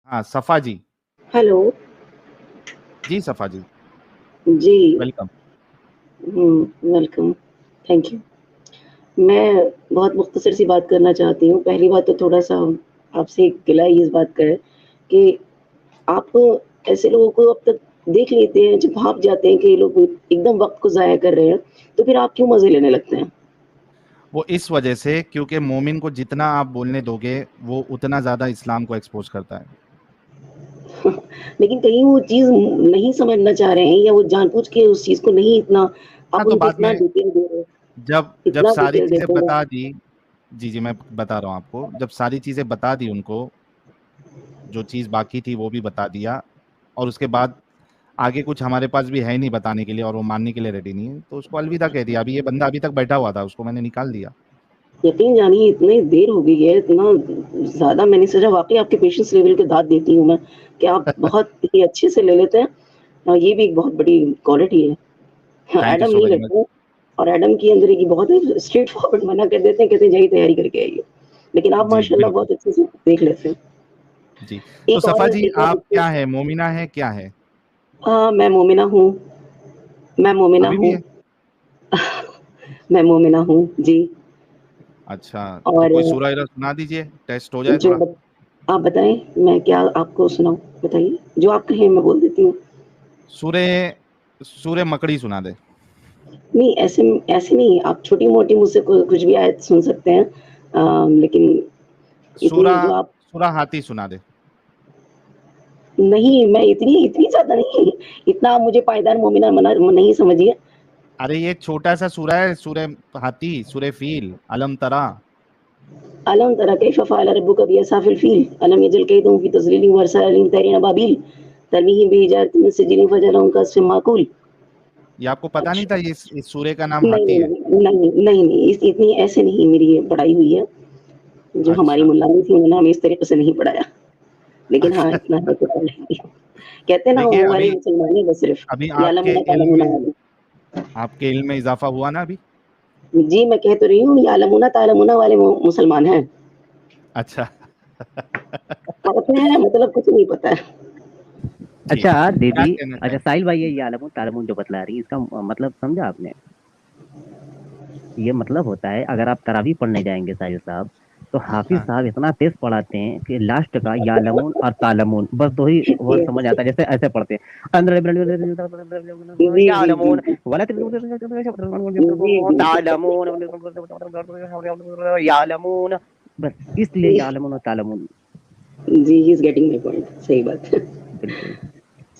हाँ, सफ़ा जी। हेलो। जी, सफ़ा जी, जी। वेलकम। वेलकम। Thank you. मैं बहुत मुख्तसर सी बात करना चाहती हूँ। पहली बात तो थोड़ा-सा आपसे एक गिला ही इस बात का है कि आप ऐसे लोगों को अब तक देख लेते हैं, जब भाप जाते हैं कि ये लोग एकदम वक़्त को ज़ाया कर रहे हैं, तो फिर आप क्यों मज़े लेने लगते हैं? वो इस वजह से क्योंकि मोमिन को जितना आप बोलने दोगे, वो उतना ज़्यादा इस्लाम को एक्सपोज़ करता है। लेकिन कहीं वो चीज़ नहीं समझना चाह रहे हैं या वो जानबूझ के उस चीज़ को नहीं इतना हाँ, आप तो उनको बाद इतना में डिटेल दे रहे हो, जब जब इतना सारी डिटेल चीज़ें देते हैं। बता दी जी, जी, मैं बता रहा हूँ आपको, जब सारी चीज़ें बता दी उनको, जो चीज़ बाकी थी वो भी बता दिया और उसके बाद आगे कुछ हमारे पास भी है नहीं बताने के लिए और वो मानने के लिए रेडी नहीं है, तो उसको अलविदा कह दिया। अभी ये बंदा अभी तक बैठा हुआ था, उसको मैंने निकाल दिया। यकीन जानिए इतनी देर हो गई है, इतना ज़्यादा मैंने सोचा वाक़ई आपके पेशेंस लेवल को दाद देती हूँ मैं, कि आप बहुत ही अच्छे से ले लेते हैं और ये भी एक बहुत बड़ी क्वालिटी है। हाँ, थैंक यू एडम सो नहीं वेरी मच। लगते और एडम के अंदर एक बहुत ही स्ट्रेट फॉरवर्ड मना कर देते हैं, कहते हैं जाइए तैयारी करके आइए। लेकिन आप जी, माशाल्लाह बिल्कुल। बहुत अच्छे से देख लेते हैं। जी, तो एक सफ़ा और जी एक और आप क्या हैं? मोमिना हैं, क्या हैं? मैं मोमिना हूँ, मैं मोमिना अभी भी हूँ। हैं? मैं मोमिना हूँ, जी। अच्छा, तो और कोई सूरा-वूरा सुना दीजिए, टेस्ट हो जाए जो थोड़ा। ब आप बताएँ, मैं क्या आपको सुनाऊँ? बताइए, जो आप कहें मैं बोल देती हूँ। सूरे सूरे मकड़ी सुना दें। नहीं, ऐसे नहीं, आप छोटी-मोटी मुझसे कुछ भी आयत सुन सकते हैं। लेकिन सूरा इतनी जो आप सूरा हाथी सुना दें। नहीं, मैं इतनी इतनी ज़्यादा नहीं, इतना आप मुझे पायदार मोमिना मना नहीं समझिए। अरे ये छोटा-सा सूरा है, सूरे हाथी, सूरे फ़ील, अलम तरा। अलम तरा कैफ़ फ़अल रब्बुका बिअस्हाबिल फ़ील, अलम यजअल कैदहुम फ़ी तज़लील व अरसालिहिम तैरीन अबाबील, तरमीहिम बिहिजारतिन मिन सिज्जील फजअलहुम कअस्फ़िन माकूल। ये आपको पता नहीं अच्छा। था ये इस सूरे का नाम नहीं, हाथी नहीं, है? नहीं, नहीं, नहीं, नहीं, इस इतनी ऐसे नहीं मेरी ये पढ़ाई हुई है। जो हमारी अच्छा, मुल्लानी थी उन्होंने हमें इस तरीके से नहीं पढ़ाया। लेकिन हाँ, अच्छा। इतना है तो पढ़ लेंगे। कहते हैं ना देखिए वो वाली अभी मुसलमानी बस सिर्फ़ अभी यालमुना तालमुना वाली। आपके इल्म में इज़ाफ़ा हुआ ना अभी? जी, मैं कह तो रही हूँ यालमुना तालमुना वाले मुसलमान हैं। अच्छा। पढ़ते हैं मतलब कुछ नहीं पता है। जी, अच्छा क्या दीदी। कहना अच्छा चाहेंगे? साहिल भाई, ये यालमून तालमून जो बतला रही है, इसका मतलब समझा आपने? ये मतलब होता है, अगर आप तरावी पढ़ने जाएंगे साहिल साहब, तो हाफिज हाँ। साहब इतना तेज पढ़ाते हैं कि लास्ट का यालमून और तालमून बस दो ही वर्ड समझ आता है, जैसे ऐसे पढ़ते हैं जी, जी, जी, यालमून जी। गलत जी, जी, जी। तालमून यालमून, बस इसलिए यालमून और तालमून। जी, he is getting my point सही बात है। बिल्कुल।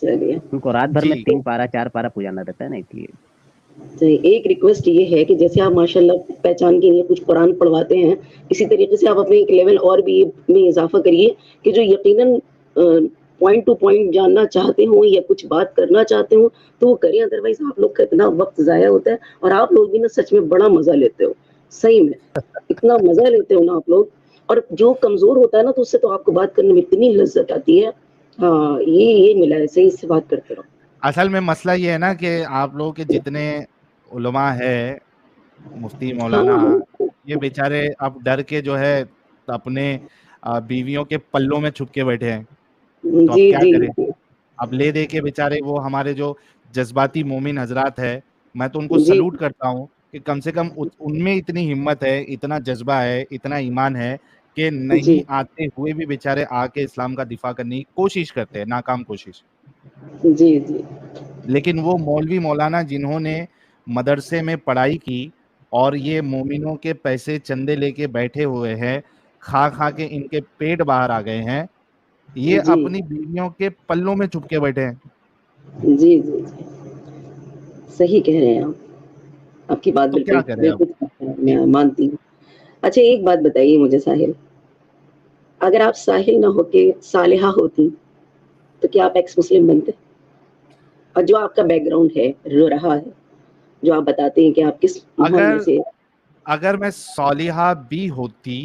चलिए, उनको रात भर में जी, 3 पारा 4 पारा पुजाना रहता है ना, इसलिए। तो एक रिक्वेस्ट ये है कि जैसे आप माशाल्लाह पहचान के लिए कुछ कुरान पढ़वाते हैं, इसी तरीके से आप अपने एक लेवल और भी में इज़ाफ़ा करिए कि जो यकीनन पॉइंट टू पॉइंट जानना चाहते हों या कुछ बात करना चाहते हों, तो वो करें अदरवाइज़ आप लोग का इतना वक़्त ज़ाया होता है और आप लोग भी ना सच में बड़ा मज़ा लेते हो, सही में। इतना मज़ा लेते हो ना आप लोग और जो कमज़ोर होता है ना तो उससे तो आपको बात करने में इतनी लज़्ज़त आती है। हाँ, ये मिला है, सही से बात करते रहो। असल में मसला ये है ना कि आप लोगों के जितने उलमा है, मुफ्ती मौलाना, हाँ, ये बेचारे अब डर के जो है अपने बीवियों के पल्लों में छुप के बैठे हैं, तो अब जी, क्या जी, करें? जी। अब ले दे के बेचारे वो हमारे जो जज़्बाती मोमिन हज़रात है, मैं तो उनको जी, सैल्यूट करता हूँ कि कम से कम उनमें इतनी हिम्मत है, इतना जज़्बा है, इतना ईमान है कि नहीं जी, आते हुए भी बेचारे आके इस्लाम का दिफ़ा करने की कोशिश करते हैं, नाकाम कोशिश। जी, जी। लेकिन वो मौलवी मौलाना जिन्होंने मदरसे में पढ़ाई की और ये मोमिनों के पैसे चंदे लेके बैठे हुए हैं, खा-खा के इनके पेट बाहर आ गए हैं, ये जी, अपनी बीवियों के पल्लों में छुप के बैठे हैं। जी, जी, जी। सही कह रहे हैं आप। आपकी बात तो क्या बिल्कुल करें अब? बिल्कुल मैं जी। मानती हूँ। अच्छा एक बात बताइए मुझे साहिल, अगर आप साहिल ना होके सालिहा होती, तो क्या आप एक्स मुस्लिम बनते? और जो आपका बैकग्राउंड है, जो रहा है, जो आप बताते हैं कि आप किस माहौल में अगर से अगर मैं सौलिहा भी होती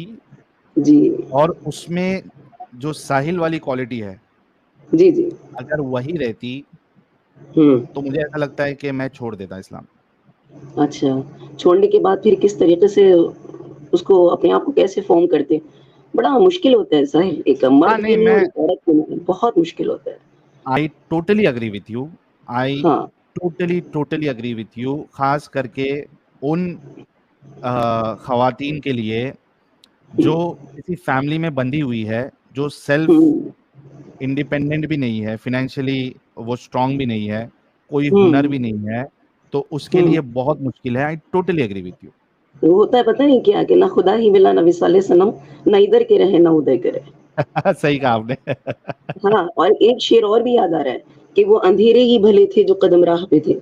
जी, और उसमें जो साहिल वाली क्वालिटी है, जी, जी। अगर वही रहती, हुँ, तो मुझे ऐसा लगता है कि मैं छोड़ देता इस्लाम। अच्छा। छोड़ने के बाद फिर किस तरीके से उसको अपने आप को कैसे फ़ॉर्म करते? बड़ा मुश्किल होता है साहिल, एक हाँ मर्द नहीं, के लिए और मैं एक औरत के लिए बहुत मुश्किल होता है। I totally agree with you, I हाँ, टोटली अग्री विथ यू, खास करके उन खवातीन के लिए जो किसी फैमिली में बंधी हुई है, जो सेल्फ हुँ, इंडिपेंडेंट भी नहीं है, फाइनेंशियली वो स्ट्रांग भी नहीं है, कोई हुनर हुँ, भी नहीं है, तो उसके हुँ। लिए बहुत मुश्किल है। I totally agree with you. वो होता है पता नहीं क्या कि ना खुदा ही मिला ना विसाले सनम, ना इधर के रहे ना उधर के रहे। सही कहा आपने। हाँ, और एक शेर और भी याद आ रहा है कि वो अंधेरे ही भले थे जो कदम राह पे थे।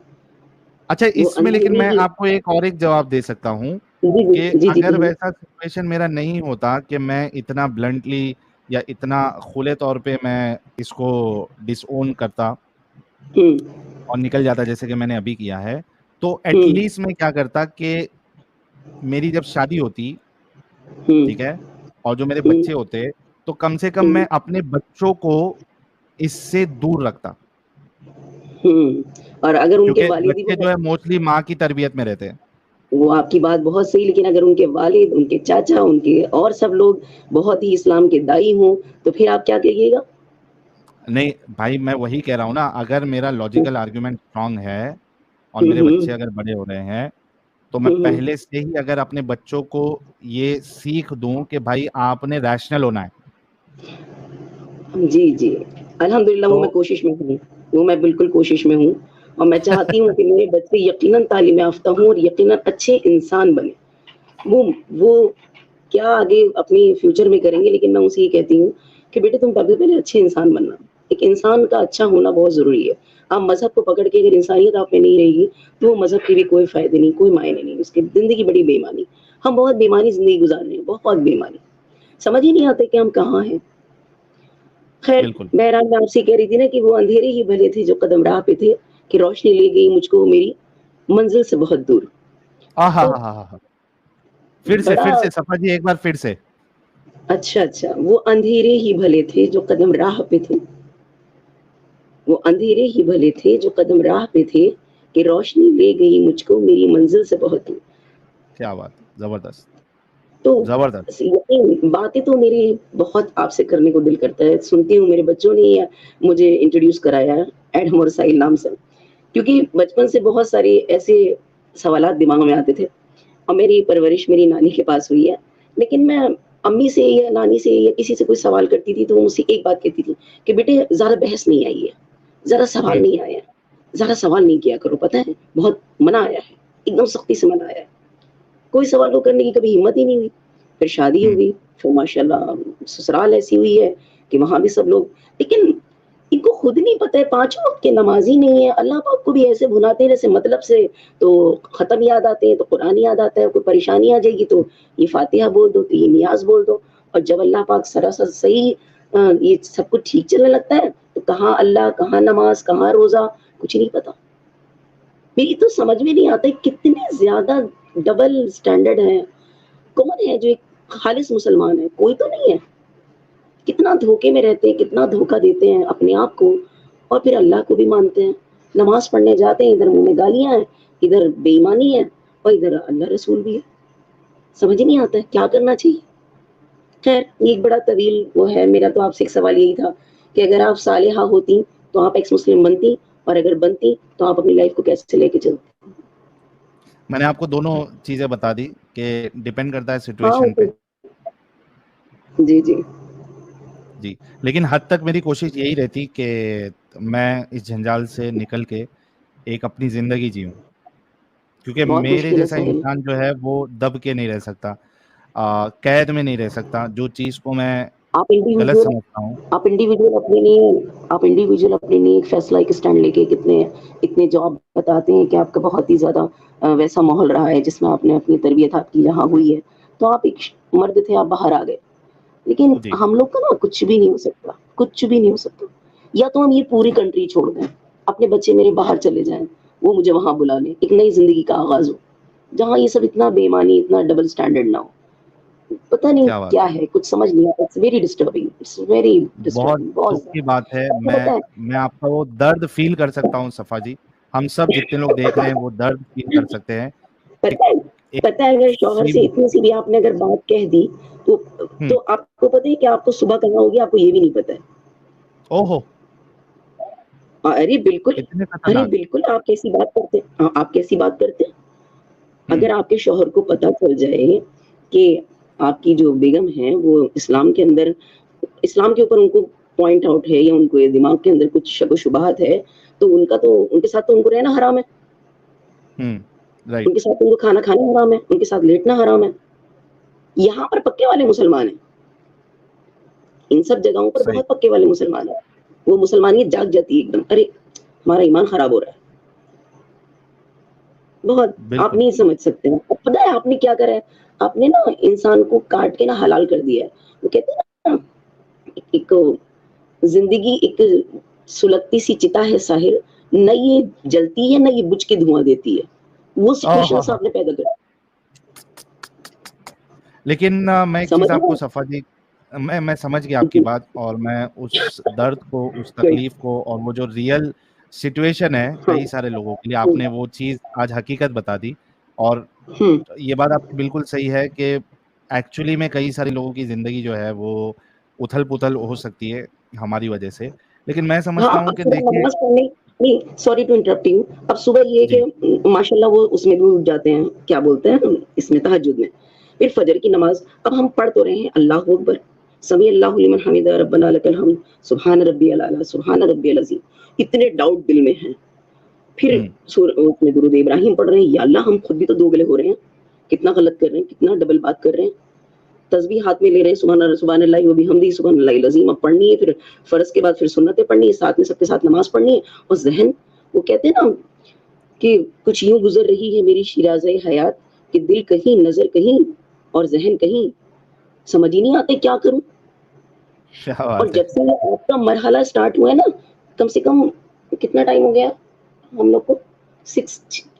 अच्छा, वो इसमें लेकिन अंधेरे मैं ही आपको एक और एक जवाब दे सकता हूँ जी, कि जी, जी, जी, अगर कहिए। वैसा सिचुएशन मेरा नहीं होता कि मैं इतना ब्लंटली या इतना खुले तौर पे मैं इसको डिसओन करता हुँ, और निकल जाता जैसे कि मैंने अभी किया है, तो हुँ, एटलीस्ट मैं क्या करता कि मेरी जब शादी होती, हुँ, ठीक है, और जो मेरे हुँ, बच्चे होते, तो कम से कम हुँ, मैं अपने बच्चों को इससे दूर रखता, हुँ। और अगर उनके क्योंकि वालिद ही बच्चे जो है मोस्टली माँ की तरबियत में रहते हैं। वो आपकी बात बहुत सही, लेकिन अगर उनके वालिद, उनके चाचा, उनके और सब लोग बहुत ही इस्लाम के दाई हों, तो फिर आप क्या कहिएगा? नहीं भाई, मैं वही कह रहा हूँ ना, अगर मेरा हुँ, लॉजिकल आर्गुमेंट स्ट्रांग है और हुँ, मेरे बच्चे हुँ, अगर बड़े हो रहे हैं, तो मैं हुँ, हुँ। पहले से ही अगर अपने बच्चों को ये सीख दूं कि भाई आपने रैशनल होना है, जी, जी। अल्हम्दुलिल्लाह वो तो मैं कोशिश में हूँ, वो मैं बिल्कुल कोशिश में हूँ और मैं चाहती हूँ कि मेरे बच्चे यकीनन तालीम याफ़्ता हों और यकीनन अच्छे इंसान बनें। वो क्या आगे अपनी फ्यूचर में करेंगे, लेकिन मैं उनसे ये कहती हूँ कि बेटे तुम सबसे पहले अच्छे इंसान बनना। एक इंसान का अच्छा होना बहुत ज़रूरी है। आप मज़हब को पकड़ के अगर इंसानियत आप में नहीं रहेगी, तो वो मज़हब के भी कोई फ़ायदे नहीं, कोई मायने नहीं, उसकी ज़िंदगी बड़ी बेईमानी। हम बहुत बेईमानी ज़िंदगी गुज़ार रहे हैं, बहुत बेईमानी। समझ ही नहीं आता कि हम कहाँ हैं। खैर, बिल्कुल। बहरहाल मैं आपसे कह रही थी ना कि वो अंधेरे ही भले थे जो कदम राह पे थे, कि रोशनी ले गई मुझको मेरी मंज़िल से बहुत दूर। आ हा तो हा हा हा, फिर से बड़ा फिर से सफा जी, एक बार फिर से। अच्छा, अच्छा, वो अंधेरे ही भले थे जो कदम राह पे थे। वो अंधेरे ही भले थे जो कदम राह पे थे, कि रोशनी ले गई मुझको मेरी मंज़िल से बहुत दूर। क्या बात है, जबरदस्त, तो जबरदस्त। यकीन बातें तो मेरी बहुत आपसे करने को दिल करता है। सुनती हूँ मेरे बच्चों ने मुझे इंट्रोड्यूस कराया एडम और साहिल नाम से। क्योंकि बचपन से बहुत सारे ऐसे सवालात दिमाग में आते थे और मेरी परवरिश मेरी नानी के पास हुई है। लेकिन मैं अम्मी से या नानी से या किसी से कोई सवाल करती थी, तो वो मुझसे एक बात कहती थी कि बेटे ज़्यादा बहस नहीं आई है, ज़्यादा सवाल हम्म। नहीं आया है, ज़्यादा सवाल नहीं किया करो, पता है? बहुत मना आया है, एकदम सख्ती से मना आया है। कोई सवाल वो करने की कभी हिम्मत ही नहीं हुई। फिर शादी हो हम्म। गई, फिर माशाल्लाह ससुराल ऐसी हुई है कि वहाँ भी सब लोग, लेकिन इनको खुद नहीं पता है, 5 वक़्त के नमाज़ी नहीं है, अल्लाह पाक को भी ऐसे भुनाते हैं जैसे मतलब से, तो ख़त्म याद आते हैं, तो कुरान याद आता है, कोई परेशानी आ जाएगी तो ये फ़ातिहा बोल दो, तो ये नियाज़ बोल दो और जब अल्लाह पाक सरासर सही ये सब कुछ ठीक चलने लगता है, तो कहाँ अल्लाह, कहाँ नमाज़, कहाँ रोज़ा, कुछ नहीं पता। मेरी तो समझ में नहीं आता है कितने ज़्यादा डबल स्टैंडर्ड हैं। कौन है जो एक खालिस मुसलमान है? कोई तो नहीं है। कितना धोखे में रहते हैं, कितना धोखा देते हैं अपने आप को और फिर अल्लाह को भी मानते हैं। नमाज़ पढ़ने जाते हैं, इधर मुँह में गालियाँ हैं, इधर बेईमानी है और इधर अल्लाह रसूल भी है। समझ ही नहीं आता है, क्या करना चाहिए? ख़ैर, ये एक बड़ा तवील वो है, मेरा तो आपसे एक सवाल यही था कि अगर आप सालिहा होती, तो आप एक्स मुस्लिम बनती और अगर बनती, तो आप अपनी लाइफ़ को कैसे लेके चलती? मैंने आपको दोनों चीजें बता दी कि डिपेंड करता है हाँ, वो सिचुएशन पे। तो जी, जी। जी, लेकिन हद तक मेरी कोशिश यही रहती कि मैं इस जंजाल से निकल के एक अपनी जिंदगी जीऊं, क्योंकि बहुत मेरे मुश्किल है जैसा साहिल। इंसान जो है वो दब के नहीं रह सकता, कैद में नहीं रह सकता। जो चीज को मैं आप गलत इंडिविजुअल समझता हूँ। आप इंडिविजुअल अपने लिए आप इंडिविजुअल अपने लिए एक फैसला, एक स्टैंड लेके कितने इतने जॉब बताते हैं कि आपका बहुत ही ज़्यादा वैसा माहौल रहा है जिसमें आपने अपनी तरबियत आपकी जहाँ हुई है, तो आप एक मर्द थे, आप बाहर आ गए। लेकिन जी। हम लोग का ना कुछ भी नहीं हो सकता, कुछ भी नहीं हो सकता। या तो हम ये पूरी कंट्री छोड़ दें, अपने बच्चे मेरे बाहर चले जाएँ, वो मुझे वहाँ बुला लें, एक नई ज़िंदगी का आगाज़ हो, जहाँ ये सब इतना बेईमानी, इतना डबल स्टैंडर्ड ना हो। पता नहीं क्या बात क्या है, है, कुछ समझ नहीं आता। It's very disturbing, it's very बहुत डिस्टर्बिंग, बहुत दुख की ज़्यादा। बात है। आपको मैं पता है मैं आपका वो दर्द फील कर सकता हूँ सफा जी। हम सब जितने लोग देख रहे हैं वो दर्द फील कर सकते हैं। एक पता है एक पता है अगर शौहर से फील। इतनी सी भी आपने अगर बात कह दी, तो आपको पता है कि आपको सुबह कहाँ होगी, आपको ये भी नहीं पता है। ओहो! अरे बिल्कुल, इतने अरे खतरनाक? बिल्कुल, आप कैसी बात करते हैं? आप कैसी बात करते हैं? अगर आपके शौहर को पता चल जाए कि आपकी जो बेगम है वो इस्लाम के अंदर इस्लाम के ऊपर उनको पॉइंट आउट है या उनको ये दिमाग के अंदर कुछ शक-व-शुबहात है, तो उनके साथ तो उनको रहना हराम है। राइट। उनके साथ उनको खाना खाना हराम है, उनके साथ लेटना हराम है। यहाँ पर पक्के वाले मुसलमान हैं। इन सब जगहों पर सही। बहुत पक्के वाले मुसलमान हैं। वो मुसलमानियत जाग जाती है एकदम, अरे! हमारा ईमान खराब हो रहा है। बहुत आप बिल्कुल। नहीं समझ सकते हैं। अब पता है आपने क्या करा है? आपने ना इंसान को काट के ना हलाल कर दिया है। वो कहते हैं ना एक ज़िंदगी एक सुलगती सी चिता है साहिर, न ये जलती है, न ये बुझ के धुआँ देती है। वो सिचुएशंस ओहोहो! आपने पैदा कर लेकिन मैं एक समझ चीज़ रहे आपको हो? सफ़ा जी, मैं समझ गया आपकी जी, बात, और मैं उस दर्द को, उस हुँ, तकलीफ़ को, और वो जो रियल सिचुएशन है हाँ, कई सारे लोगों के लिए, हुँ, आपने वो चीज़ आज हकीकत बता दी। और हुँ, ये बात आपकी बिल्कुल सही है कि एक्चुअली में कई सारे लोगों की ज़िंदगी जो है वो उथल-पुथल हो सकती है हमारी वजह से। लेकिन मैं हाँ, समझता हूँ अब कि सुबह देखिए। नमाज़ पढ़ने नहीं, सॉरी टू इंटरप्ट यू। अब सुबह ये है जी। कि माशाल्लाह वो उसमें भी उठ जाते हैं, क्या बोलते हैं इसमें तहज्जुद में। फिर फजर की नमाज़ अब हम पढ़ तो रहे हैं अल्लाहू अकबर, समी अल्लाहु लिमन हमिदा रब्बना लकल हम्द, सुब्हान रब्बियल आला, सुब्हान रब्बियल अज़ीम। इतने डाउट दिल में हैं। फिर हुँ, उसमें दुरूद इब्राहिम पढ़ रहे हैं, या अल्लाह हम खुद भी तो दोगले हो रहे हैं। कितना गलत कर रहे हैं, कितना डबल बात कर रहे हैं। तस्बीह हाथ में ले रहे हैं, सुभान अल्लाह व बिहम्दिही सुभान अल्लाहिल अज़ीम। अब पढ़नी है, फिर फ़र्ज़ के बाद फिर सुन्नतें पढ़नी है, साथ में सबके साथ नमाज़ पढ़नी है, और ज़हन वो कहते हैं ना कि कुछ यूँ गुज़र रही है मेरी शिराज़े हयात कि दिल कहीं, नज़र कहीं और ज़हन कहीं, समझ ही नहीं आते क्या करूँ? क्या और बात है! जब से ये आपका मरहला स्टार्ट हुआ है ना, कम से कम कितना टाइम हो गया हम लोग को? 6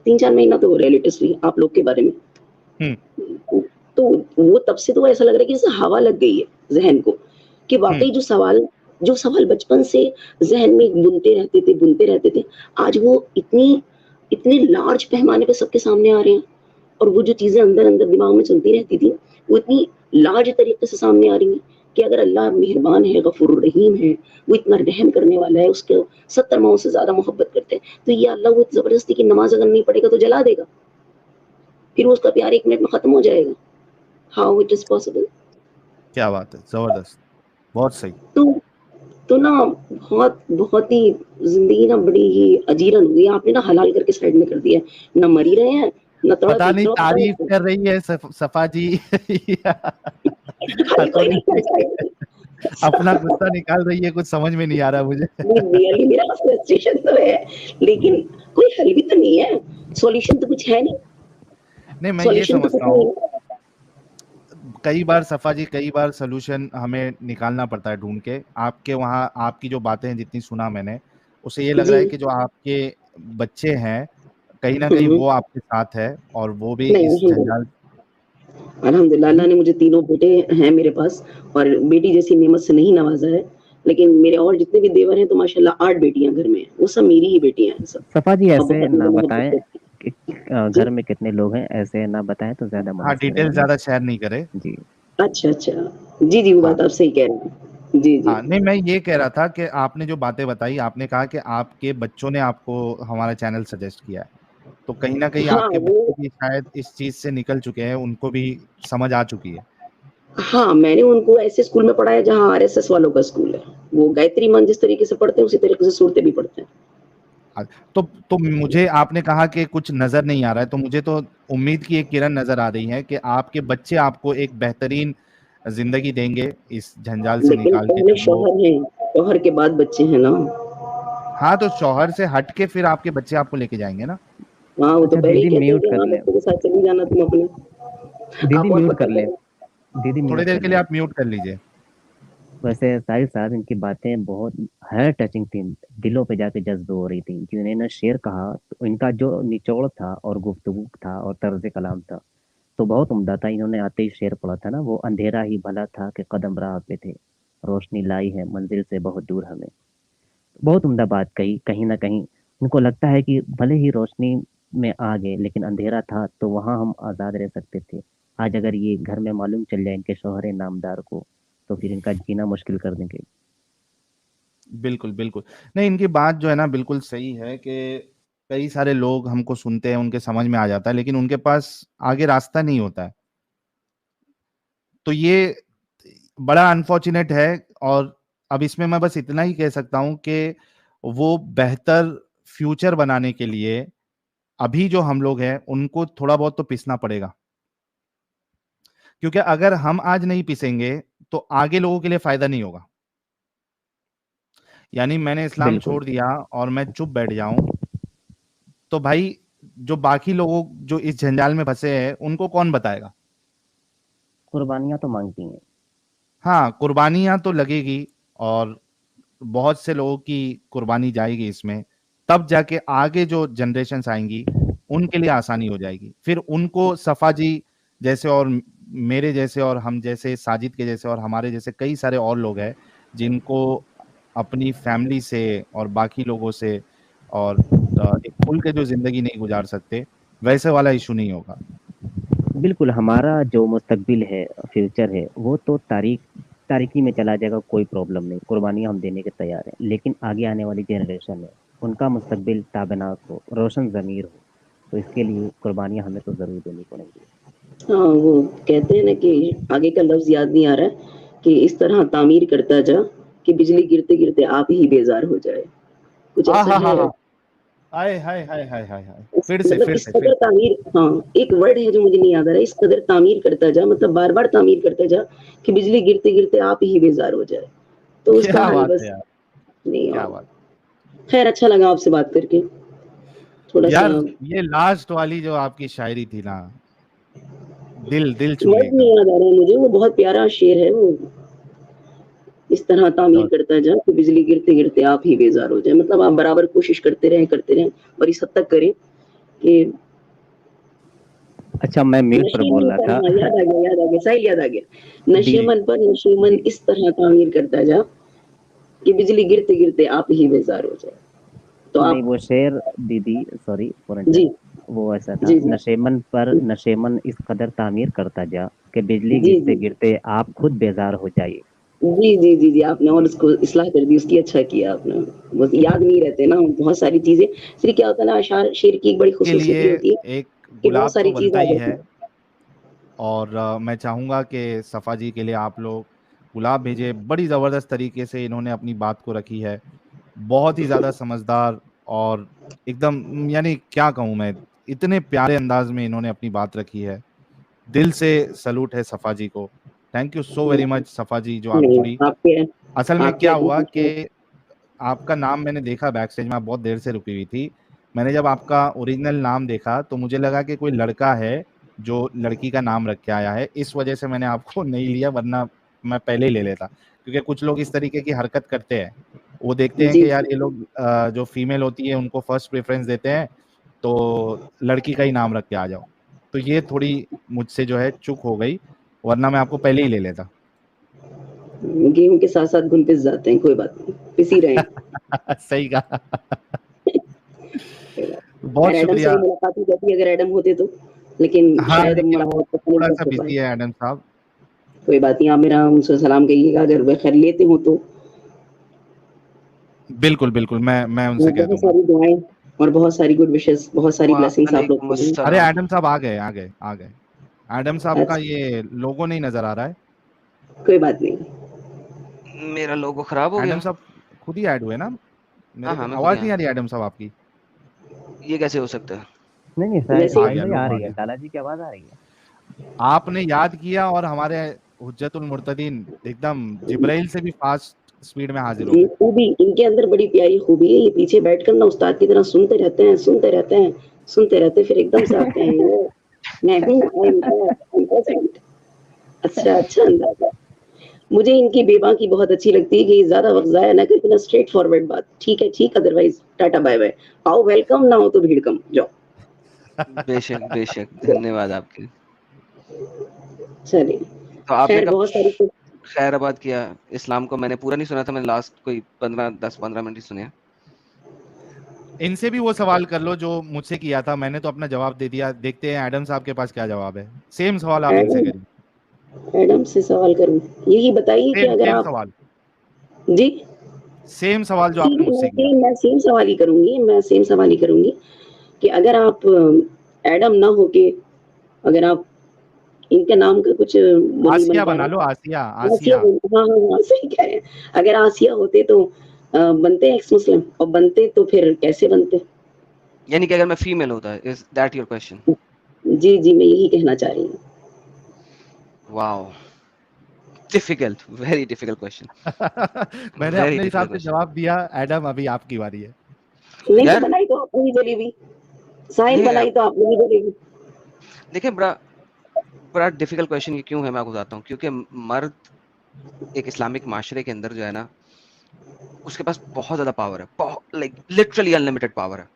3-4 महीना तो हो रहा है लेटेस्टली आप लोग के बारे में। हुँ, तो वो तब से तो ऐसा लग रहा है कि जैसे हवा लग गई है ज़हन को, कि हुँ, वाक़ई जो सवाल बचपन से ज़हन में बुनते रहते थे, आज वो इतने लार्ज पैमाने पे सबके सामने आ रहे हैं। और वो जो चीज़ें अंदर-अंदर दिमाग में चलती रहती थी, वो इतनी लार्ज तरीके से सामने आ रही हैं कि अगर अल्लाह मेहरबान है, गफ़ूरुर रहीम है, वो इतना रहम करने वाला है, उसको 70 माओं से ज़्यादा मोहब्बत करते हैं, तो ये अल्लाह वो ज़बरदस्ती की नमाज़ अगर नहीं पढ़ेगा तो जला देगा। फिर उसका प्यार 1 मिनट में खत्म हो जाएगा। How it is possible? क्या बात है! ज़बरदस्त, बहुत सही। तो तो ना बहुत ही ज़िंदगी ना बड़ी ही अजीरन हो गई है। आपने ना हलाल करके साइड में कर दिया है। ना मर ही रहे हैं, ना तड़प पता ही नहीं रहे हो, पता तारीफ़ नहीं कर रही है सफ़ा जी या खाली कोई अकॉर्डिंग नहीं कर साइड अपना गुस्सा निकाल रही है, कुछ समझ में नहीं आ रहा मुझे। नहीं रियली मेरा फ्रस्ट्रेशन तो है, लेकिन कोई हल भी तो नहीं है। सॉल्यूशन तो कुछ है नहीं, नहीं, मैं ये सॉल्यूशन तो समझता कुछ नहीं हूँ, है। कई बार सफ़ा जी, कई बार सॉल्यूशन हमें निकालना पड़ता है ढूँढ के। आपके वहाँ आपकी जो बातें हैं जितनी सुना मैंने, उससे ये लग रहा जी। है कि जो आपके बच्चे हैं, कहीं न हुँ, कहीं हुँ। वो आपके साथ है और वो भी नहीं, इस अल्हम्दुलिल्लाह जंजाल। अल्हम्दुलिल्लाह हुँ, अल्लाह ने मुझे तीनों बेटे हैं मेरे पास, और बेटी जैसी नेमत से नहीं नवाज़ा है। लेकिन मेरे और जितने भी देवर हैं तो माशाल्लाह 8 बेटियाँ घर में हैं। वो सब मेरी ही बेटियाँ हैं सब, सफ़ा जी और ऐसे बहुत ना मुझे मोहब्बत बताएँ करती हैं। कि जी। घर में कितने लोग हैं, ऐसे ना बताएँ तो ज़्यादा हाँ, मदद डिटेल करेंगे। ज़्यादा शेयर नहीं करें। जी। अच्छा, अच्छा। जी, जी, वो हाँ, बात आप सही कह रहे हैं। जी, जी। हाँ, नहीं, मैं ये कह रहा था कि आपने जो बातें बताई, आपने कहा कि आपके बच्चों ने आपको हमारा चैनल सजेस्ट किया है। तो कहीं न कहीं हाँ, आपके बच्चे वो भी शायद इस चीज़ से निकल चुके हैं, उनको भी समझ आ चुकी है। हाँ, मैंने उनको ऐसे स्कूल में पढ़ाया जहाँ आरएसएस वालों का स्कूल है। वो गायत्री मंत्र जिस तरीके से पढ़ते हैं, उसी तरीके से सूरतें भी पढ़ते हैं। हाँ, तो मुझे आपने कहा कि कुछ नज़र नहीं आ रहा है, तो मुझे तो उम्मीद की एक किरण नज़र आ रही है कि आपके बच्चे आपको एक बेहतरीन ज़िंदगी देंगे, इस जंजाल से लेकिन निकाल के, पहले जब वो। शौहर हैं, शौहर के बाद बच्चे हैं ना। हाँ, तो शौहर से हट के फिर आपके बच्चे आपको लेके जाएँगे ना? हाँ, वो तो अच्छा पहले ही दीदी कहते हैं म्यूट कि कर हाँ, लें, बच्चों के साथ चली जाना तुम अपने। दीदी आप और म्यूट पक्का कर लें, करो। दीदी थोड़ी म्यूट देर कर के लिए लें। आप म्यूट कर लीजिए। वैसे साहिल साहब इनकी बातें बहुत हार्ट टचिंग थी, दिलों पे जाके जज्ब हो रही थी। जो इन्होंने शेर कहा, तो इनका जो निचोड़ था और गुफ्तगू था और तर्ज कलाम था, तो बहुत उम्दा था। इन्होंने आते ही शेर पढ़ा था ना, वो अंधेरा ही भला था कि कदम राह पे थे, रोशनी लाई है मंजिल से बहुत दूर हमें। बहुत उम्दा बात कही। कहीं ना कहीं उनको लगता है कि भले ही रोशनी में आ गए, लेकिन अंधेरा था तो वहां हम आज़ाद रह सकते थे। आज अगर ये घर में मालूम चल जाए इनके शौहर नामदार को, तो फिर इनका जीना मुश्किल कर देंगे। बिल्कुल, बिल्कुल। नहीं, इनकी बात जो है ना बिल्कुल सही है कि कई सारे लोग हमको सुनते हैं, उनके समझ में आ जाता है, लेकिन उनके पास आगे रास्ता नहीं होता है। तो ये बड़ा अनफॉर्चुनेट है। और अब इसमें मैं बस इतना ही कह सकता हूँ कि वो बेहतर फ्यूचर बनाने के लिए अभी जो हम लोग हैं, उनको थोड़ा बहुत तो पिसना पड़ेगा। क्योंकि अगर हम आज नहीं पिसेंगे, तो आगे लोगों के लिए फ़ायदा नहीं होगा। यानी मैंने इस्लाम बिल्कुल। छोड़ दिया और मैं चुप बैठ जाऊँ, तो भाई जो बाकी लोग जो इस जंजाल में फँसे हैं, उनको कौन बताएगा? कुर्बानियां तो मांगती हैं। हाँ, कुर्बानियाँ तो लगेगी और बहुत से लोगों की कुर्बानी जाएगी इसमें, तब जाके आगे जो जनरेशन्स आएँगी, उनके लिए आसानी हो जाएगी। फिर उनको सफ़ा जी जैसे और मेरे जैसे और हम जैसे, साजिद के जैसे और हमारे जैसे कई सारे और लोग हैं, जिनको अपनी फैमिली से और बाकी लोगों से और एक खुल के जो ज़िंदगी नहीं गुज़ार सकते, वैसे वाला इश्यू नहीं होगा। बिल्कुल, हमारा जो मुस्तकबिल है, फ्यूचर है, वो तो तारीकी में चला जाएगा, कोई प्रॉब्लम नहीं, कुर्बानियाँ हम देने के तैयार हैं। लेकिन आगे आने वाली जनरेशन है, उनका मुस्तकबिल ताबनाक हो, रोशन ज़मीर हो, तो इसके लिए कुर्बानियाँ हमें तो ज़रूर देनी पड़ेंगी। हाँ, वो कहते हैं ना कि आगे का लफ्ज़ याद नहीं आ रहा है कि इस तरह तामीर करता जा कि बिजली गिरते-गिरते आप ही बेज़ार हो जाए। कुछ ऐसा है। आहाहा! हाय, हाय, हाय, हाय, हाय, हाय! मतलब इस फिर कदर से। तामीर, हाँ, एक वर्ड है जो मुझे नहीं याद आ रहा है, इस कदर तामीर करता जा, मतलब बार-बार तामीर करता जा कि बिजली गिरते-गिरते आप ही बेज़ार हो जाए। तो उसका क्या हल बात है बस यार! नहीं क्या और। बात! खैर अच्छा लगा आपसे बात करके। थोड़ा-सा यार, ये लास्ट वाली जो आपकी शायरी थी ना, दिल छू ली वर्ड नहीं एकदम। याद आ रहा है मुझे, वो बहुत प्यारा शेर है वो। इस तरह तामीर तो करता जा कि बिजली गिरते-गिरते आप ही बेज़ार हो जाए। मतलब आप बराबर कोशिश करते रहें और इस हद तक करें कि अच्छा, मैं म्यूट पर बोल नशेमन रहा पर, हाँ, था। याद आ गया, साहिल याद आ गया। दिल नशेमन पर नशेमन इस तरह तामीर करता जा कि बिजली गिरते-गिरते आप ही बेज़ार हो जाए। तो नहीं, आप वो शेर, दीदी सॉरी फॉर जी, इंटरप्ट, वो ऐसा था, जी, जी। नशेमन पर नशेमन इस कदर तामीर करता जा कि बिजली जी, गिरते जी। गिरते आप खुद बेजार हो जाइए। जी, आपने और उसको इस्लाह कर दी, उसकी अच्छा किया आपने। वो याद नहीं रहते ना बहुत सारी चीज़ें। फिर क्या होता है ना, अशार शेर की एक बड़ी के ख़ुसूसियत लिए ये होती है एक कि बहुत गुलाब तो सारी चीज़ बनता आ ही जाती है। है। और मैं चाहूँगा कि सफ़ा जी के लिए आप लोग गुलाब भेजें। बड़ी ज़बरदस्त तरीके से इन्होंने अपनी बात को रखी है। बहुत ही ज़्यादा समझदार और एकदम, यानी क्या कहूँ मैं, इतने प्यारे अंदाज़ में इन्होंने अपनी बात रखी है। दिल से सैल्यूट है सफ़ा जी को। Thank you so very much सफ़ा जी, जो आप नहीं, जुड़ी। आपके असल में आपके क्या हुआ एप्लीकेशन कि आपका नाम मैंने देखा बैक स्टेज में, आप बहुत देर से रुकी हुई थी। मैंने जब आपका ओरिजिनल नाम देखा तो मुझे लगा कि कोई लड़का है जो लड़की का नाम रख के आया है, इस वजह से मैंने आपको नहीं लिया, वरना मैं पहले ही ले लेता। क्योंकि कुछ लोग इस तरीके की हरकत करते हैं। वो देखते हैं जी, कि यार ये लोग जो फीमेल होती है उनको फर्स्ट प्रेफ़रेंस देते हैं, तो लड़की का ही नाम रख के आ जाओ। तो ये थोड़ी मुझसे जो है चूक हो गई, वरना मैं आपको पहले ही ले लेता। गेहूँ के साथ-साथ घुन पिस जाते हैं, कोई बात नहीं, पिस ही रहें। सही कहा। कोई बात नहीं। बहुत खैर एडम से शुक्रिया। भी मुलाकात हो जाती अगर एडम होते तो, लेकिन हाँ, शायद लेकिन वो मुलाकात पता नहीं कब थोड़ा-सा हो पाए। बिज़ी है एडम साहब। कोई बात नहीं, आप मेरा उनसे सलाम कहिएगा अगर वो खैर लेते हों तो। बिल्कुल, बिल्कुल, मैं और उनसे कह बहुत दूँगा। सारी दुआएँ और बहुत सारी गुड विशेज़, बहुत सारी ब्लेसिंग्स आप लोग वालेकुम को दें। अरे अस्सलाम। एडम साहब आ गए। एडम साहब का अच्छा, ये लोगो नहीं नज़र आ रहा है। कोई बात नहीं। मेरा लोगो खराब हो एडम गया? साहब खुद ही ऐड हुए ना? हाँ, मेरे को हाँ, मैं खुद ही आवाज़ नहीं आया। आ रही एडम साहब आपकी। ये कैसे हो सकता है? नहीं नहीं, वैसे ही आ साहिल गया, भाई आ लोगो आ रही है, गया। लाला जी की आवाज आ रही है। आपने याद किया और हमारे हुज्जतुल मुर्तदीन एकदम जिब्राइल से भी फ़ास्ट स्पीड में हाज़िर हो ये गए। खूबी इनके अंदर बड़ी प्यारी खूबी है, ये पीछे बैठकर ना उस्ताद की तरह सुनते रहते हैं, फिर एकदम से आते हैं, ये मैं हूँ, I am here, I am present. अच्छा अंदाज़ है। मुझे इनकी बेबाकी बहुत अच्छी लगती है कि ये ज़्यादा वक़्त ज़ाया ना करके ना स्ट्रेट फॉरवर्ड बात, ठीक है ठीक, अदरवाइज़ टाटा बाय-बाय। आओ वेलकम, ना हो तो भीड़ कम, जाओ। बेशक, धन्यवाद आपके। चलिए, तो आपने खैर कब बहुत सारी खैराबाद किया? इस्लाम को मैंने पूरा नहीं सुना था, मैंने लास्ट कोई 10-15 मिनट ही सुने हैं। इनसे भी वो सवाल कर लो जो मुझसे किया था, मैंने तो अपना जवाब दे दिया। देखते हैं एडम साहब के पास क्या जवाब है। सेम सवाल आप इनसे करिए। एडम से सवाल करूं, यही बताइए कि अगर सेम आप सवाल, जी सेम सवाल जो ठीक आपने है, मुझसे किया। मैं सेम सवाल ही करूंगी, मैं सेम सवाल ही करूंगी कि अगर आप एडम ना होके, अगर आप इनके नाम का कुछ नहीं बन आसिया पा बना रहा, लो, आसिया। आसिया, आसिया हाँ हाँ हाँ, सही कह रहे हैं। अगर आसिया होते तो बनते एक्स मुस्लिम, और बनते तो फिर कैसे बनते? यानी कि अगर मैं फीमेल होता, इज दैट योर क्वेश्चन? जी जी, मैं यही कहना चाह रही हूँ। Wow, difficult, very difficult question. मैंने वेरी अपने हिसाब डिफिकल्ट से क्वेश्चन जवाब दिया। एडम, अभी आपकी बारी है। नहीं तो यार। बनाई तो आपने ही जलेबी, साहिल नहीं बनाई तो आपने ही जलेबी। देखिए, बड़ा बड़ा डिफिकल्ट क्वेश्चन ये क्यों है, मैं आपको बताता हूँ। क्योंकि मर्द एक इस्लामिक माशरे के अंदर जो है ना, उसके पास बहुत ज्यादा पावर है, बहुत, लाइक लिटरली अनलिमिटेड पावर है।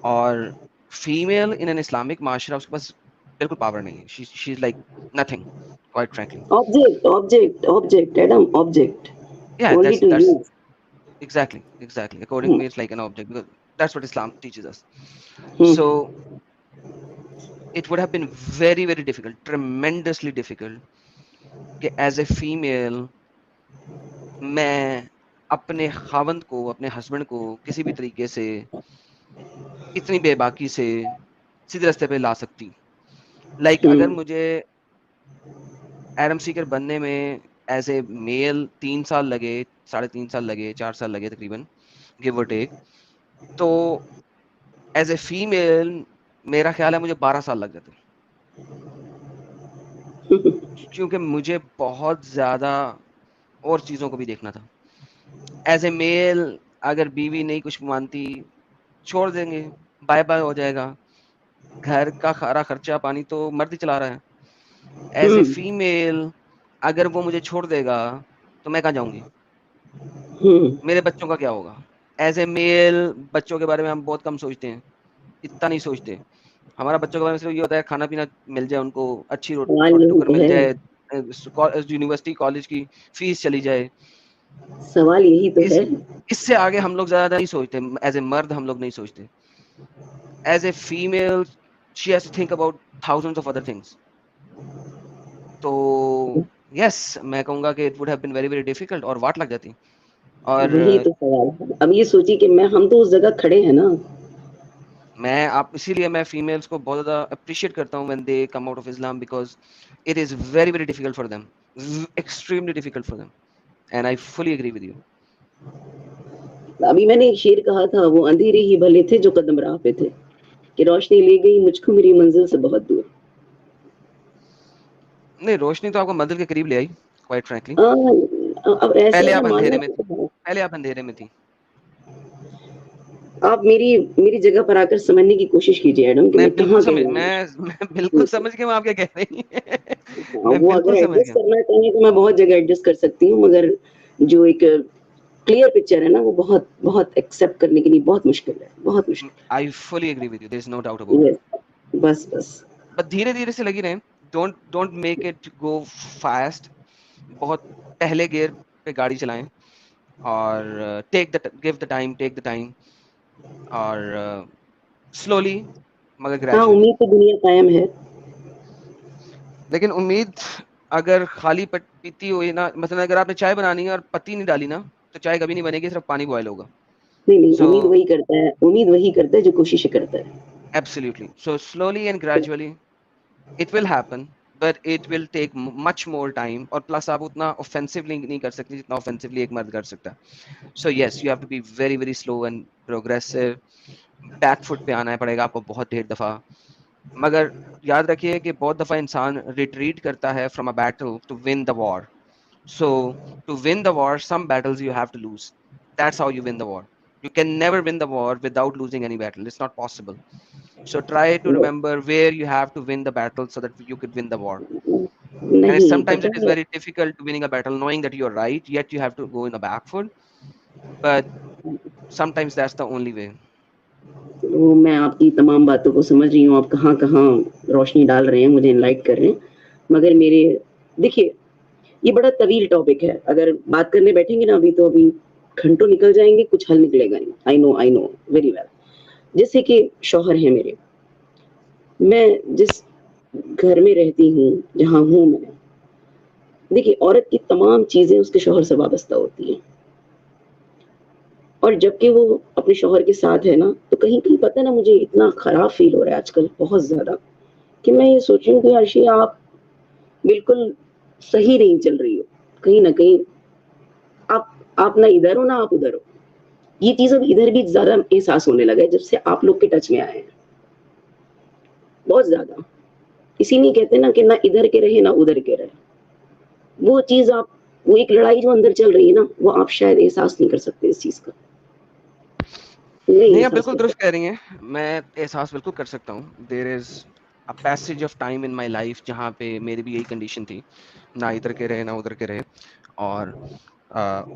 और फीमेल इन एन इस्लामिक माशरा, उसके पास बिल्कुल पावर नहीं है। She is like nothing, quite frankly. Object object object Adam, object Yeah, only to that's use. exactly. According to me, it's like an object, because that's what Islam teaches us. Hmm So it would have been very, very difficult, tremendously difficult, कि as a female मैं अपने खावंद को, अपने husband को किसी भी तरीके से इतनी बेबाकी से सीधे रास्ते पे ला सकती। लाइक अगर मुझे एडम सीकर बनने में एज ए मेल 3 साल लगे, 3.5 साल लगे, 4 साल लगे तकरीबन, गिव और टेक, तो एज ए फीमेल मेरा ख्याल है मुझे 12 साल लग जाते, क्योंकि मुझे बहुत ज्यादा और चीजों को भी देखना था। एज ए मेल अगर बीवी नहीं कुछ मानती, छोड़ देंगे, बाय बाय हो जाएगा, घर का सारा खर्चा पानी तो मर्द ही चला रहा है। एज ए फीमेल अगर वो मुझे छोड़ देगा तो मैं कहाँ जाऊंगी, मेरे बच्चों का क्या होगा। एज ए मेल बच्चों के बारे में हम बहुत कम सोचते हैं, इतना नहीं सोचते। हमारा बच्चों के बारे में सिर्फ ये होता है खाना पीना मिल जाए, उनको अच्छी सवाल रोटी यही टुकर तो मिल है, जाए, यूनिवर्सिटी कॉलेज की फीस चली जाए। सवाल यही तो है। इससे आगे हम लोग ज्यादा नहीं सोचते। एज ए मर्द हम लोग नहीं सोचते। As a female she has to think about thousands of other things. तो यस, मैं कहूंगा कि it would have been very very difficult, और वाट लग जाती। और वही तो सवाल है। अब ये सोचिए कि हम तो उस जगह खड़े हैं ना। इसीलिए मैं फीमेल्स को बहुत ज्यादा अप्रिशिएट करता हूँ when they come out of Islam, because it is very very difficult for them, extremely difficult for them, and I fully agree with you. अभी मैंने एक शेर कहा था, वो अंधेरे ही भले थे जो कदम राह पे थे, कि रोशनी ले गई मुझको मेरी मंजिल से बहुत दूर। नहीं, रोशनी तो आपको मंदिर के करीब ले आई, क्वाइट फ्रैंकली। अब ऐसे पहले अगर आप मानना अंधेरे में थी, तो पहले आप अंधेरे में थी। आप मेरी जगह पर आकर समझने की कोशिश कीजिए एडम, कि मैं मैं बिल्कुल कहाँ समझ गया हूँ। मैं बिल्कुल समझ गया, मैं आप क्या कह रही हैं। मैं वो बिल्कुल अगर समझ एडजस्ट गया। करना चाहें तो मैं बहुत जगह एडजस्ट कर सकती हूँ, मगर जो एक क्लियर पिक्चर है ना, वो बहुत बहुत एक्सेप्ट करने के लिए बहुत मुश्किल है, बहुत मुश्किल। I fully agree with you, there is no doubt about it. Yes, बस बस बट धीरे धीरे से लगी रहे, don't make it go fast. बहुत पहले गियर पे गाड़ी चलाएं, और give the time, take the time, और स्लोली मगर हाँ, ग्रेजुअली। उम्मीद तो दुनिया कायम है। लेकिन उम्मीद अगर खाली पीती हुई ना, मतलब अगर आपने चाय बनानी है और पत्ती नहीं डाली ना, तो चाय कभी नहीं बनेगी, सिर्फ पानी बॉयल होगा। नहीं नहीं, So उम्मीद वही करता है जो कोशिश करता है। absolutely, so slowly and gradually it will happen, but it will take much more time, और प्लस आप उतना ऑफेंसिवली नहीं कर सकते जितना ऑफेंसिवली एक मर्द कर सकता है। So yes, you have to be very very slow and progressive, back foot पे आना पड़ेगा आपको बहुत ढेर दफा। मगर याद रखिए कि बहुत दफा इंसान रिट्रीट करता है from a battle to win the war. So to win the war, some battles you have to lose. That's how you win the war. You can never win the war without losing any battle. It's not possible. So try to remember where you have to win the battle so that you could win the war. And नहीं sometimes पता it is है, very difficult to winning a battle knowing that you're right, yet you have to go in the back foot. But sometimes that's the only way. वो मैं आपकी तमाम बातों को समझ रही हूँ, आप कहाँ कहाँ रोशनी डाल रहे हैं, मुझे इनलाइट कर रहे हैं, मगर देखिए, ये बड़ा तवील टॉपिक है। अगर बात करने बैठेंगे ना अभी, तो अभी घंटों निकल जाएँगे, कुछ हल निकलेगा नहीं। I know very well. जैसे कि शौहर हैं मेरे, मैं जिस घर में रहती हूँ, जहाँ हूँ मैं, देखिए औरत की तमाम चीज़ें उसके शौहर से वाबस्ता होती हैं। और जबकि वो अपने शौहर के साथ है ना, तो कहीं-कहीं पता है ना मुझे इतना खराब फ़ील हो रहा है आजकल बहुत ज़्यादा, कि मैं ये सोच रही हूँ कि अर्शी आप बिल्कुल सही नहीं चल रही हो। कहीं न कहीं आप ना इधर हो ना आप उधर हो। ये चीज़ अब इधर भी ज़्यादा एहसास होने लगा है जब से आप लोग के टच में आए हैं। बहुत ज़्यादा। इसीलिए कहते हैं ना कि ना इधर के रहे ना उधर के रहे। वो चीज़ आप वो एक लड़ाई जो अंदर चल रही है ना, वो आप शायद एहसास नहीं कर सकते इस चीज़ का। नहीं नहीं, आप एहसास बिल्कुल कर दुरुस्त सकते। कह रही हैं। मैं एहसास बिल्कुल कर सकता हूँ। There is a passage of time in my life जहाँ पे मेरी भी यही कंडीशन थी, ना इधर के रहे, ना उधर के रहे। और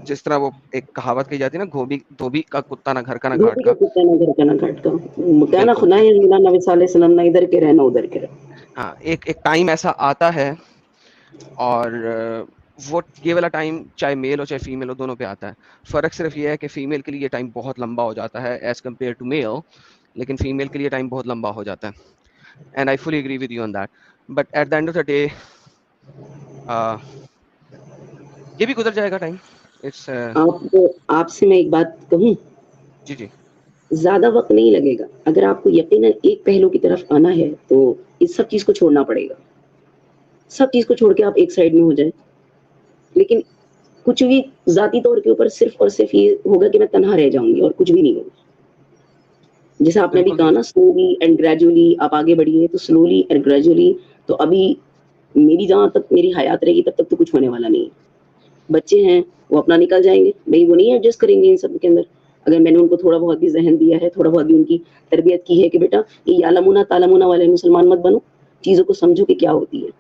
जिस तरह वो एक कहावत कही जाती है ना, धोबी का कुत्ता ना घर का ना घाट धोबी का का। कुत्ता ना घर का ना घाट का। क्या ना बिल्कुल, खुदा है मीरा नबी सल्लल्लाहु अलैहि वसल्लम ना इधर के रहे ना उधर के रहे। हाँ, एक एक टाइम ऐसा आता है और वो ये वाला टाइम चाहे मेल हो चाहे फीमेल हो, दोनों पे आता है। फ़र्क सिर्फ ये है कि फीमेल के लिए ये टाइम बहुत लंबा हो जाता है एज़ कम्पेयर टू मेल, लेकिन फीमेल के लिए टाइम बहुत लंबा हो जाता है। And I fully agree with you on that. But at the end of the day ये भी गुज़र जाएगा टाइम। इट्स आपसे मैं एक बात कहूँ, जी, जी। ज़्यादा वक़्त नहीं लगेगा। अगर आपको यकीनन एक पहलू की तरफ आना है, तो इस सब चीज़ को छोड़ना पड़ेगा। सब चीज़ को छोड़ के आप एक साइड में हो जाएँ। लेकिन कुछ भी ज़ाती तौर के ऊपर सिर्फ़ और सिर्फ़ ये होगा कि मैं तन्हा रह जाऊँगी और कुछ भी नहीं होगा। जैसा आपने अभी बिल्कुल कहा दुरुस्त। ना स्लोली एंड ग्रेजुअली आप आगे बढ़िए, तो स्लोली एंड ग्रेजुअली तो अभी मेरी जहाँ तक मेरी हयात रहेगी तब तक तो कुछ होने वाला नहीं है। बच्चे हैं, वो अपना निकल जाएँगे, भई वो नहीं एडजस्ट करेंगे इन सब के अंदर। अगर मैंने उनको थोड़ा बहुत भी ज़हन दिया है, थोड़ा बहुत भी उनकी तरबियत की है कि बेटा ये यालमुना तालमुना वाले मुसलमान मत बनो, चीज़ों को समझो कि क्या होती है।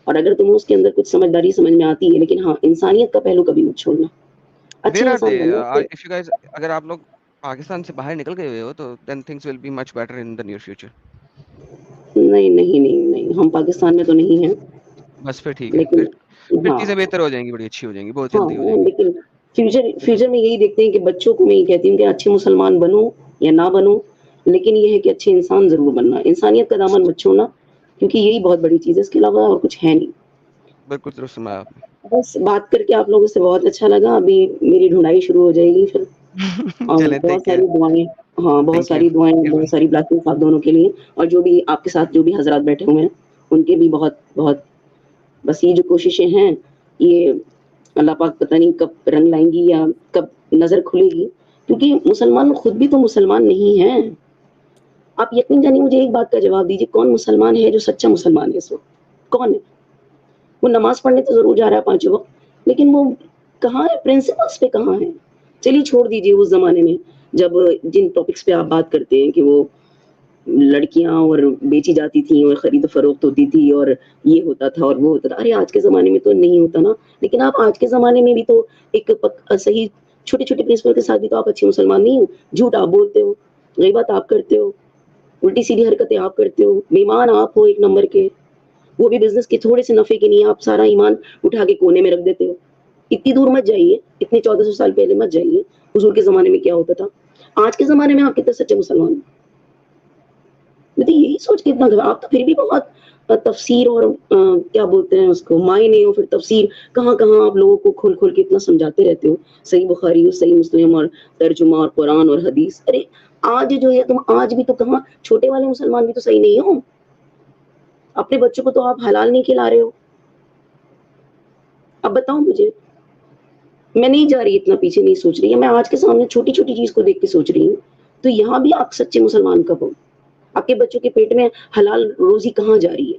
और अगर तुम्हें उसके अंदर कुछ समझदारी समझ में आती है, लेकिन हाँ, इंसानियत का पहलू कभी मत छोड़ना। अच्छे वेयर आर दे? इंसान बनना फिर इफ यू गाइस अगर आप लोग पाकिस्तान से बाहर निकल गए हुए हो तो then things will be much better in the near future. नहीं, हम पाकिस्तान में तो नहीं हैं, बस फिर ठीक है। लेकिन फिर हाँ, चीज़ें बेहतर हो जाएँगी, बड़ी अच्छी हो जाएँगी, बहुत हाँ, जल्दी हो जाएँगी। लेकिन फ्यूचर में यही देखते हैं कि बच्चों को मैं ये कहती हूँ कि अच्छे मुसलमान बनो या ना बनो, लेकिन ये है कि अच्छे इंसान ज़रूर बनना। इंसानियत का दामन मत छोड़ना, क्योंकि यही बहुत बड़ी चीज़ है, इसके अलावा और कुछ है नहीं। बिल्कुल दुरुस्त फरमाया आपने। बस बात करके आप लोगों से बहुत अच्छा लगा, अभी मेरी ढूँढाई शुरू हो जाएगी फिर। और चलें, टेक बहुत केयर। सारी दुआएँ हाँ, बहुत थैंक यू। सारी दुआएँ, बहुत सारी ब्लेसिंग्स आप दोनों के लिए और जो भी आपके साथ जो भी हज़रात बैठे हुए हैं, उनके भी बहुत-बहुत बस ये जो कोशिशें हैं, ये अल्लाह पाक पता नहीं कब रंग लाएँगी या कब नज़र खुलेगी, क्योंकि मुसलमान खुद भी तो मुसलमान नहीं हैं। आप यकीन जानिए मुझे एक बात का जवाब दीजिए, कौन मुसलमान है जो सच्चा मुसलमान है इस वक़्त? कौन है? वो नमाज़ पढ़ने तो ज़रूर जा रहा है पाँचों वक़्त, लेकिन वो कहाँ है प्रिंसिपल्स पे कहाँ है? चलिए छोड़ दीजिए उस ज़माने में, जब जिन टॉपिक्स पे आप बात करते हैं कि वो लड़कियाँ और बेची जाती थी और खरीद-फ़रोख्त होती थी और ये होता था और वो होता था। अरे आज के ज़माने में तो नहीं होता ना, लेकिन आप आज के ज़माने में भी तो एक सही छोटे-छोटे प्रिंसिपल के साथ भी तो आप अच्छे मुसलमान नहीं हो। झूठ आप बोलते हो, ग़ीबत आप करते हो, उल्टी-सीधी हरकतें आप करते हो, बेईमान आप हो एक नंबर के। वो भी बिज़नेस के थोड़े से नफ़े के लिए आप सारा ईमान उठा के कोने में रख देते हो। इतनी दूर मत जाइए, इतने 1400 साल पहले मत जाइए, हुज़ूर के ज़माने में क्या होता था। आज के ज़माने में आप कितने सच्चे मुसलमान हो। मैं तो यही सोच के इतना घबरा आप तो फिर भी बहुत तफ़सीर और क्या बोलते हैं उसको मायने और फिर तफ़सीर कहाँ-कहाँ आप लोगों को खोल-खोल के इतना समझाते रहते हो। सही बुखारी और सही मुस्लिम और तर्जुमा और कुरान और हदीस। अरे! आज जो है तुम आज भी तो कहाँ छोटे वाले मुसलमान भी तो सही नहीं हो। अपने बच्चों को तो आप हलाल नहीं खिला रहे हो। अब बताओ मुझे, मैं नहीं जा रही इतना पीछे नहीं सोच रही है, मैं आज के सामने छोटी-छोटी चीज़ को देख के सोच रही हूँ। तो यहाँ भी आप सच्चे मुसलमान कब हो? आपके बच्चों के पेट में हलाल रोज़ी कहाँ जा रही है?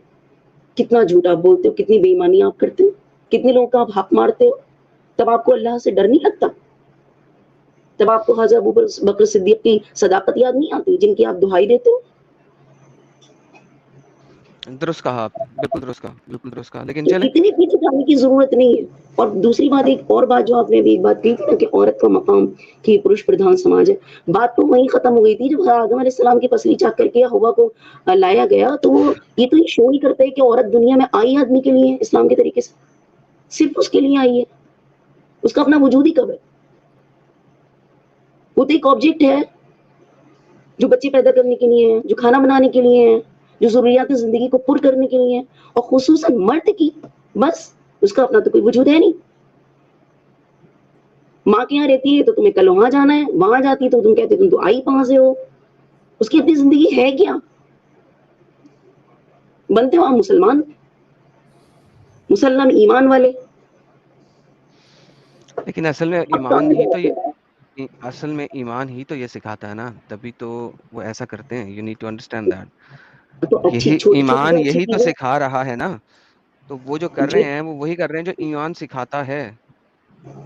कितना झूठ आप बोलते हो, कितनी बेईमानी आप करते हो, कितने लोगों का आप हक मारते हो, तब आपको अल्लाह से डर नहीं लगता? तब आपको हज़रत अबू बकर सिद्दीक़ की सदाकत याद नहीं आती, जिनकी आप दुहाई देते हो? दुरुस्त कहा आपने, बिल्कुल दुरुस्त कहा, बिल्कुल दुरुस्त कहा। लेकिन तो चलें, इतने पीछे जाने की ज़रूरत नहीं है। और दूसरी बात एक और बात जो आपने अभी एक बात कही थी ना कि औरत का मकाम कि पुरुष प्रधान समाज है, बात तो वहीं ख़त्म हो गई थी जब आदम अलैहिस्सलाम की पसली चाक करके हव्वा को लाया गया, तो वो ये तो शो ही करता है कि औरत दुनिया में आई आदमी के लिए है, इस्लाम के तरीके से। सिर्फ़ उसके लिए आई है। उसका अपना वजूद ही कब है? वो तो एक ऑब्जेक्ट है जो बच्चे पैदा करने के लिए है, जो खाना बनाने के लिए है, जो ज़रूरियात ज़िंदगी को पूर्ण करने के लिए है, और ख़ुसूसन मर्द की, बस उसका अपना तो कोई वजूद है नहीं। माँ के यहाँ रहती है तो तुम्हें कल वहाँ जाना है, वहाँ जाती है तो तुम कहते तुम तो आई कहाँ से हो, उसकी अपनी ज़िंदगी है क्या? बनते हो आप मुसलमान, मुसल्लम ईमान वाले। लेकिन असल में ईमान ही तो ये असल में ईमान ही तो ये सिखाता है ना, तभी तो वो ऐसा करते हैं। You need to understand that. तो अच्छी यही छोटी ईमान छोटी यही तो चीजें सिखा रहा है ना, तो वो जो कर रहे हैं वो वही कर रहे हैं जो ईमान सिखाता है।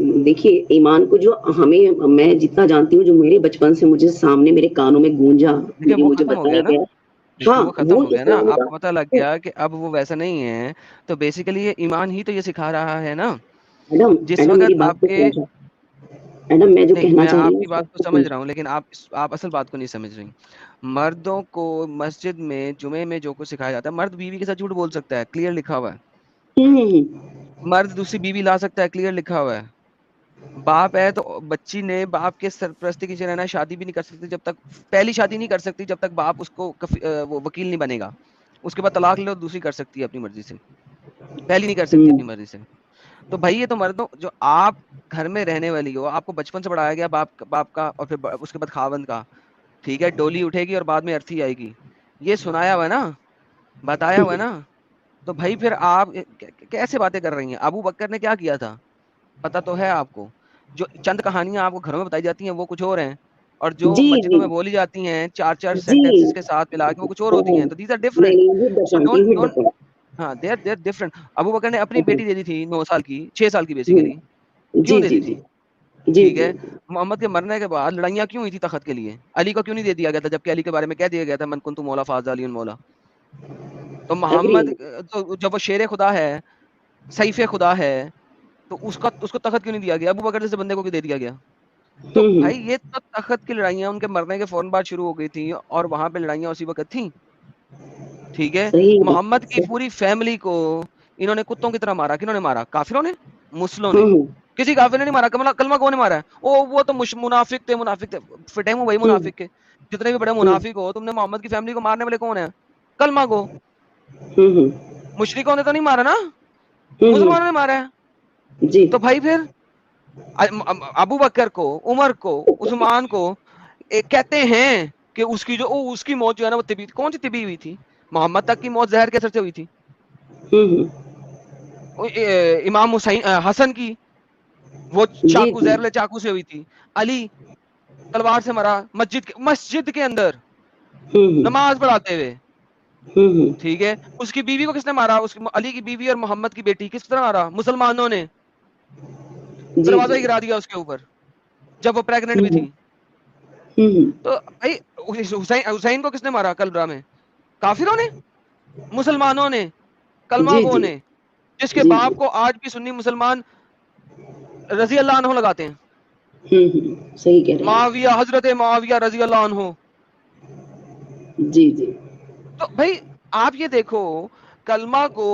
देखिए ईमान को जो हमें, मैं जितना जानती हूँ, जो मेरे बचपन से मुझे सामने मेरे कानों में गूंजा, देखिए ये वो मुझे खत्म हो बताया गया ना, गया, देखिए हाँ वो खत्म हो वो गया ना, इस्लाम का। आपको पता लग गया कि अब वो वैसा नहीं है, तो बेसिकली ये ईमान ही तो ये सिखा रहा है ना। मैडम जिस मैडम मेरी वक्त बात को आपके समझो, मैडम मैं जो नहीं, कहना मैं चाह रही हूँ आपकी बात को उसको समझ समझो। रहा हूँ, लेकिन आप असल बात को नहीं समझ रही। मर्दों को मस्जिद में जुमे में जो कुछ सिखाया जाता है, मर्द बीवी के साथ झूठ बोल सकता है, क्लियर लिखा हुआ है। हम्म, मर्द दूसरी बीवी ला सकता है, क्लियर लिखा हुआ है। बाप है तो बच्ची ने बाप के सरपरस्ती की रहना, शादी भी नहीं कर सकती जब तक, पहली शादी नहीं कर सकती जब तक बाप उसको वो वकील नहीं बनेगा। उसके बाद तलाक ले लो, दूसरी कर सकती है अपनी मर्जी से, पहली नहीं कर सकती अपनी मर्जी से। तो भाई ये तो मर्दों, जो आप घर में रहने वाली हो, आपको बचपन से बढ़ाया गया बाप का, और फिर उसके बाद खावंद का, ठीक है, डोली उठेगी और बाद में अर्थी आएगी, ये सुनाया हुआ है ना, बताया हुआ है ना। तो भाई फिर आप कैसे बातें कर रही हैं? अबू बकर ने क्या किया था पता तो है आपको? जो चंद कहानियां आपको घरों में बताई जाती हैं वो कुछ और हैं, और जो जी मस्जिदों जी में बोली जाती हैं चार चार जी, सेंटेंसेस के साथ मिला के, वो कुछ और होती हैं। तो दीज आर नहीं डिफरेंट। नहीं, सो 100% डोंट, 100%। हाँ, दे आर डिफरेंट। अबू बकर ने अपनी बेटी दे दी थी 9 साल की, 6 साल की बेसिकली, जी क्यों दे जी दी जी थी? जी ठीक जी। है। मोहम्मद के मरने के बाद लड़ाइयाँ क्यों हुई थी तख्त के लिए? अली को क्यों नहीं दे दिया गया था, जबकि अली के बारे में कह दिया गया था मन कुंतु मौला फाज़ अली मौला। तो एग्री। मोहम्मद तो जब वो शेर खुदा है, सैफ खुदा है, तो उसको तख्त क्यों नहीं दिया गया? अबू बकर जैसे बंदे को क्यों दे दिया गया? तो भाई ये तो तख्त की लड़ाइयाँ उनके मरने के फौरन बाद शुरू हो गई थी, और वहां पे लड़ाइयाँ उसी वक्त थी। ठीक है। सही बात, मोहम्मद की सही। पूरी फैमिली को इन्होंने कुत्तों की तरह मारा। किन्होंने मारा? काफिरों ने, मुस्लिमों ने। किसी काफिर ने नहीं मारा। कलमा कौन ने मारा है? वो तो मुनाफिक थे, फिटे मुंह वही मुनाफिक के। जितने भी बड़े मुनाफिक हो, तुमने मोहम्मद की फैमिली को मारने वाले कौन है? कलमा को। मुशरिकों ने तो नहीं मारा ना, मुसलमानों ने मारा है। जी तो भाई फिर अबू बकर को, उमर को, उस्मान को कहते हैं कि उसकी मौत जो है ना वो तिबी, कौन सी तिबी हुई थी? मोहम्मद तक की मौत जहर के असर से हुई थी। इमाम हुसैन हसन की वो जी चाकू, जी। जहरीले चाकू से हुई थी। अली तलवार से मरा मस्जिद के अंदर नमाज पढ़ाते हुए। ठीक है। उसकी बीवी को किसने मारा? उसकी अली की बीवी और मोहम्मद की बेटी किस तरह मारा? मुसलमानों ने जी दरवाजा जी। ही गिरा दिया उसके ऊपर, जब वो प्रेग्नेंट भी थी। तो भाई हुसैन को किसने मारा कलबरा में? काफिरों ने, मुसलमानों ने, कलमा जी गो जी ने, जिसके जी बाप जी। को आज भी सुन्नी मुसलमान रजी अल्लाह अन्हु लगाते हैं। सही कह रहे हैं आप। मुआविया, हजरत मुआविया रजी अल्लाह अन्हु। जी जी। तो भाई आप ये देखो, कलमा को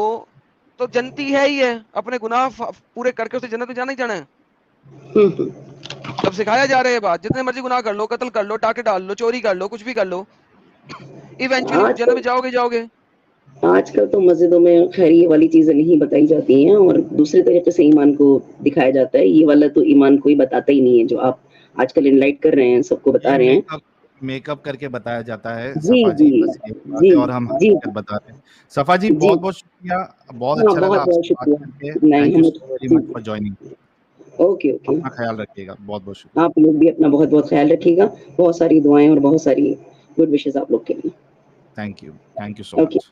तो जनती है ही है, अपने गुनाह पूरे करके उसे जन्नत में जाना ही जाना है। जब सिखाया जा रहा है बात, जितने मर्जी गुनाह कर लो, कत्ल कर लो, टाके डाल लो, चोरी कर लो, कुछ भी कर लो, इवेंचुअली जन्नत में आजकल जाओगे। आजकल तो मस्जिदों में खैर ये वाली चीजें नहीं बताई जाती हैं, और दूसरे तरीके से ईमान को दिखाया जाता है। ये वाला तो ईमान कोई बताता ही नहीं है, जो आप आजकल इनलाइट कर रहे हैं, सबको ये बता रहे हैं। मेकअप करके बताया जाता है जी सफा जी, जी बस यही बात जी है, और हम जी हकीकत बता रहे हैं। सफा जी जी। बहुत बहुत शुक्रिया, बहुत हाँ, अच्छा लगा बहुत बहुत आपसे बात करके। शुक्रिया। नहीं थैंक यू हमें, सो वेरी जी much for joining. Okay okay. अपना ख्याल रखिएगा, बहुत बहुत शुक्रिया। आप लोग भी अपना बहुत बहुत ख्याल रखिएगा। बहुत सारी दुआएं और बहुत सारी गुड विशेस आप लोग के लिए। Thank you so okay. Much.